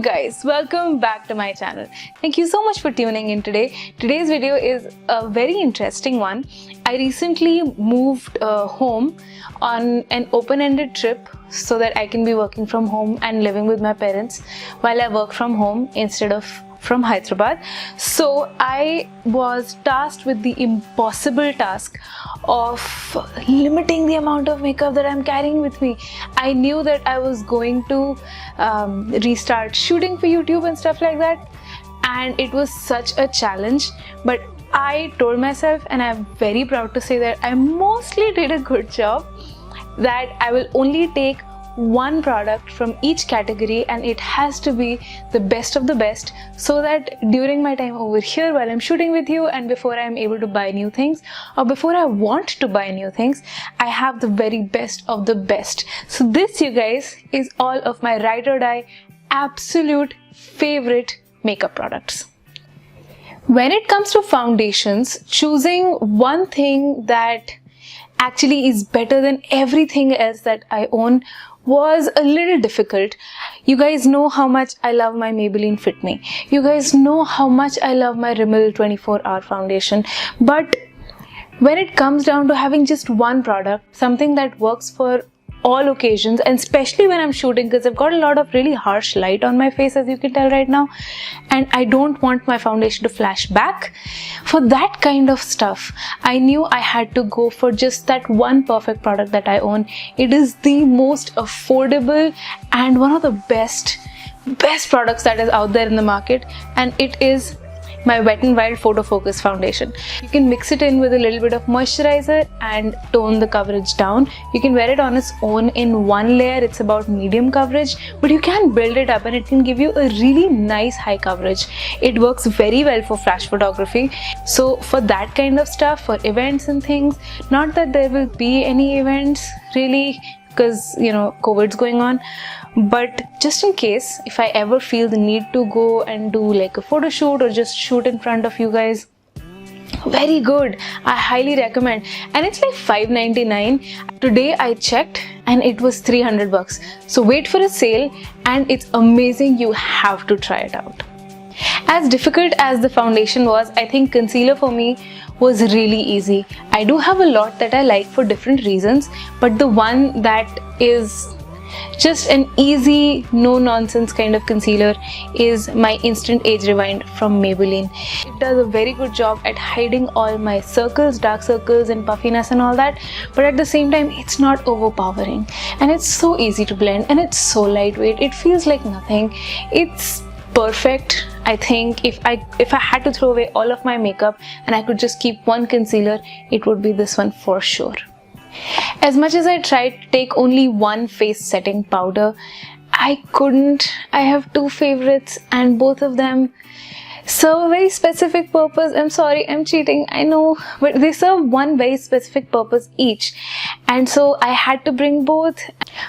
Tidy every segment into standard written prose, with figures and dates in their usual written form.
guys, welcome back to my channel. Thank you so much for tuning in today. Today's video is a very interesting one. I recently moved home on an open-ended trip so that I can be working from home and living with my parents while I work from home instead of from Hyderabad. So I was tasked with the impossible task of limiting the amount of makeup that I'm carrying with me. I knew that I was going to restart shooting for YouTube and stuff like that, and it was such a challenge, but I told myself, and I'm very proud to say that I mostly did a good job, that I will only take one product from each category and it has to be the best of the best, so that during my time over here while I'm shooting with you and before I'm able to buy new things or before I want to buy new things, I have the very best of the best. So this, you guys, is all of my ride or die absolute favorite makeup products. When it comes to foundations, choosing one thing that actually is better than everything else that I own was a little difficult. You guys know how much I love my Maybelline Fit Me. You guys know how much I love my Rimmel 24-hour foundation. But when it comes down to having just one product, something that works for all occasions, and especially when I'm shooting, because I've got a lot of really harsh light on my face, as you can tell right now, and I don't want my foundation to flash back. For that kind of stuff, I knew I had to go for just that one perfect product that I own. It is the most affordable and one of the best products that is out there in the market, and it is my Wet n Wild Photo Focus foundation. You can mix it in with a little bit of moisturizer and tone the coverage down. You can wear it on its own in one layer. It's about medium coverage, but you can build it up and it can give you a really nice high coverage. It works very well for flash photography. So for that kind of stuff, for events and things, not that there will be any events really, because you know COVID's going on, but just in case, if I ever feel the need to go and do like a photo shoot or just shoot in front of you guys, very good. I highly recommend. And it's like $5.99. Today I checked and it was 300 bucks. So wait for a sale, and it's amazing. You have to try it out. As difficult as the foundation was, I think concealer for me was really easy. I do have a lot that I like for different reasons, but the one that is just an easy, no-nonsense kind of concealer is my Instant Age Rewind from Maybelline. It does a very good job at hiding all my circles, dark circles and puffiness and all that, but at the same time it's not overpowering, and it's so easy to blend, and it's so lightweight. It feels like nothing. It's perfect. I think if I had to throw away all of my makeup and I could just keep one concealer, it would be this one for sure. As much as I tried to take only one face setting powder, I couldn't. I have two favorites and both of them serve a very specific purpose. I'm sorry, I'm cheating, I know, but they serve one very specific purpose each, and so I had to bring both.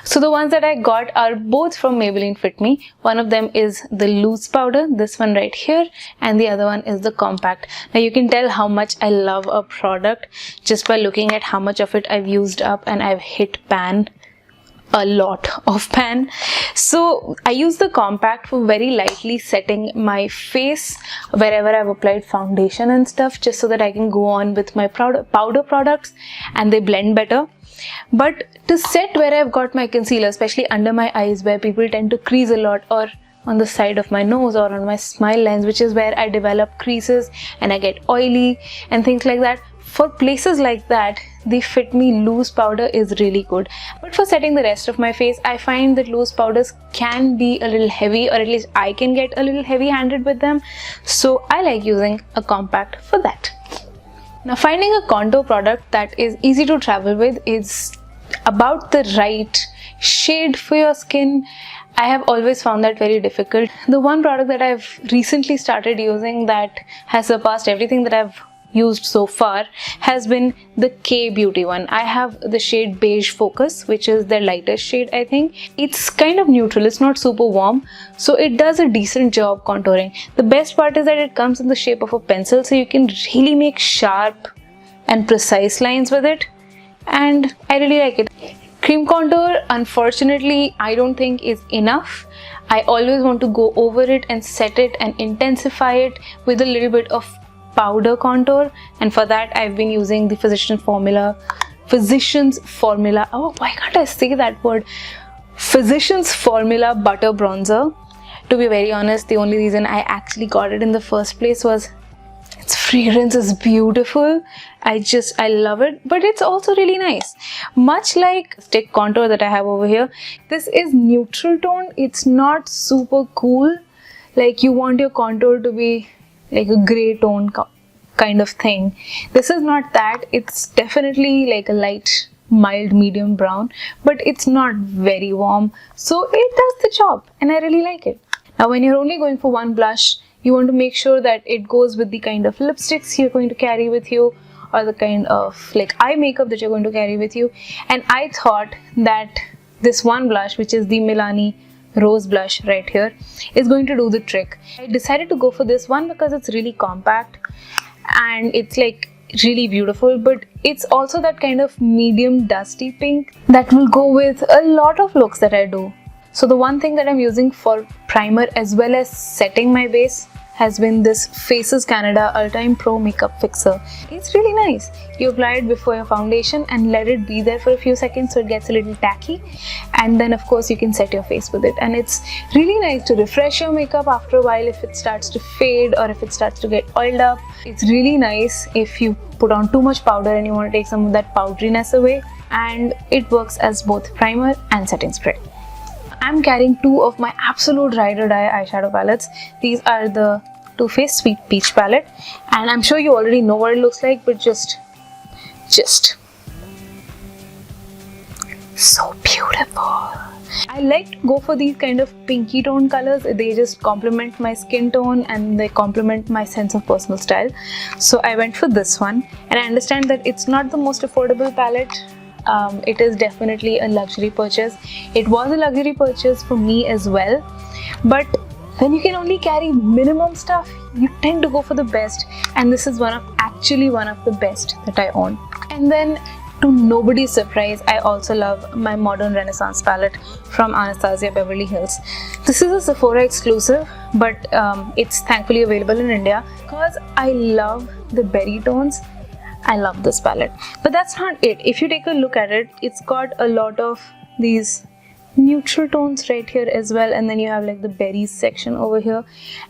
So the ones that I got are both from Maybelline Fit Me. One of them is the loose powder, this one right here, and the other one is the compact. Now you can tell how much I love a product just by looking at how much of it I've used up, and I've hit pan, a lot of pan. So I use the compact for very lightly setting my face wherever I've applied foundation and stuff, just so that I can go on with my powder products and they blend better. But to set where I've got my concealer, especially under my eyes where people tend to crease a lot, or on the side of my nose or on my smile lines, which is where I develop creases and I get oily and things like that, for places like that, the Fit Me loose powder is really good. But for setting the rest of my face, I find that loose powders can be a little heavy, or at least I can get a little heavy-handed with them. So I like using a compact for that. Now, finding a contour product that is easy to travel with is about the right shade for your skin. I have always found that very difficult. The one product that I've recently started using that has surpassed everything that I've used so far has been the K Beauty one. I have the shade Beige Focus, which is their lightest shade, I think. It's kind of neutral, it's not super warm, so it does a decent job contouring. The best part is that it comes in the shape of a pencil, so you can really make sharp and precise lines with it, and I really like it. Cream contour, unfortunately, I don't think is enough. I always want to go over it and set it and intensify it with a little bit of powder contour, and for that I've been using the Physicians Formula. Oh, why can't I say that word? Physicians Formula Butter Bronzer. To be very honest, the only reason I actually got it in the first place was its fragrance is beautiful. I love it, but it's also really nice. Much like stick contour that I have over here, this is neutral tone. It's not super cool. Like you want your contour to be like a grey tone kind of thing. This is not that. It's definitely like a light, mild, medium brown, but it's not very warm. So it does the job and I really like it. Now when you're only going for one blush, you want to make sure that it goes with the kind of lipsticks you're going to carry with you, or the kind of like eye makeup that you're going to carry with you. And I thought that this one blush, which is the Milani Rose blush right here, is going to do the trick. I decided to go for this one because it's really compact and it's like really beautiful, but it's also that kind of medium dusty pink that will go with a lot of looks that I do. So the one thing that I'm using for primer as well as setting my base has been this Faces Canada All-Time Pro Makeup Fixer. It's really nice. You apply it before your foundation and let it be there for a few seconds so it gets a little tacky, and then of course you can set your face with it. And it's really nice to refresh your makeup after a while if it starts to fade or if it starts to get oiled up. It's really nice if you put on too much powder and you want to take some of that powderiness away, and it works as both primer and setting spray. I'm carrying two of my absolute ride or die eyeshadow palettes. These are the Too Faced Sweet Peach palette, and I'm sure you already know what it looks like, but just so beautiful. I like to go for these kind of pinky tone colors. They just complement my skin tone and they complement my sense of personal style. So I went for this one, and I understand that it's not the most affordable palette. It is definitely a luxury purchase. It was a luxury purchase for me as well, but when you can only carry minimum stuff, you tend to go for the best, and this is actually one of the best that I own. And then, to nobody's surprise, I also love my Modern Renaissance palette from Anastasia Beverly Hills. This is a Sephora exclusive, but it's thankfully available in India. Because I love the berry tones, I love this palette. But that's not it. If you take a look at it, it's got a lot of these neutral tones right here as well, and then you have like the berries section over here,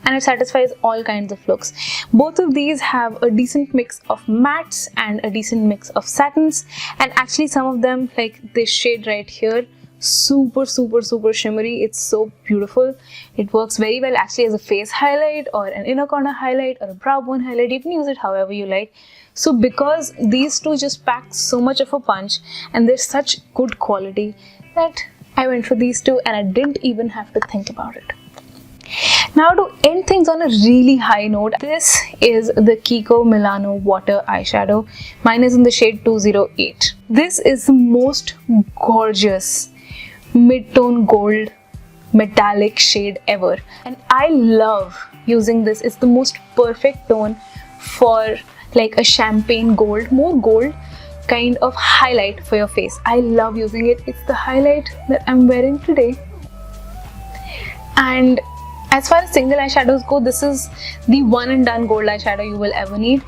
and it satisfies all kinds of looks. Both of these have a decent mix of mattes and a decent mix of satins, and actually some of them, like this shade right here, super shimmery. It's so beautiful. It works very well actually as a face highlight or an inner corner highlight or a brow bone highlight. You can use it however you like. So because these two just pack so much of a punch and they're such good quality, that I went for these two and I didn't even have to think about it. Now to end things on a really high note, this is the Kiko Milano Water Eyeshadow. Mine is in the shade 208. This is the most gorgeous mid-tone gold metallic shade ever, and I love using this. It's the most perfect tone for like a champagne gold, more gold kind of highlight for your face. I love using it. It's the highlight that I'm wearing today. And as far as single eyeshadows go, this is the one and done gold eyeshadow you will ever need,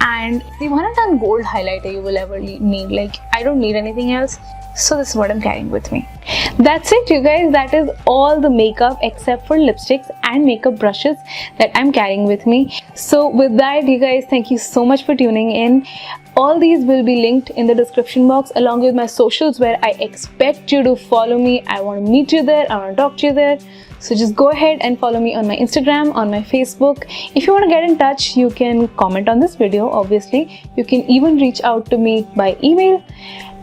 and the one and done gold highlighter you will ever need. Like, I don't need anything else. So this is what I'm carrying with me. That's it, you guys. That is all the makeup except for lipsticks and makeup brushes that I'm carrying with me. So with that, you guys, thank you so much for tuning in. All these will be linked in the description box along with my socials, where I expect you to follow me. I want to meet you there. I want to talk to you there. So just go ahead and follow me on my Instagram, on my Facebook. If you want to get in touch, you can comment on this video, obviously. You can even reach out to me by email.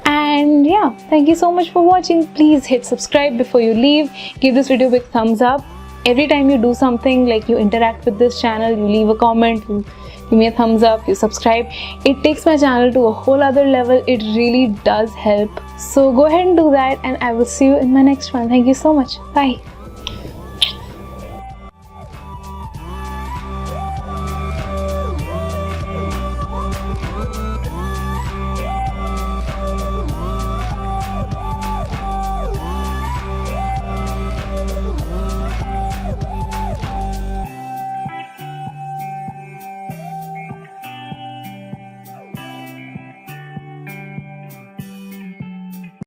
And yeah, thank you so much for watching. Please hit subscribe before you leave. Give this video a big thumbs up. Every time you do something, like you interact with this channel, you leave a comment, you give me a thumbs up, you subscribe, it takes my channel to a whole other level. It really does help. So go ahead and do that, and I will see you in my next one. Thank you so much. Bye.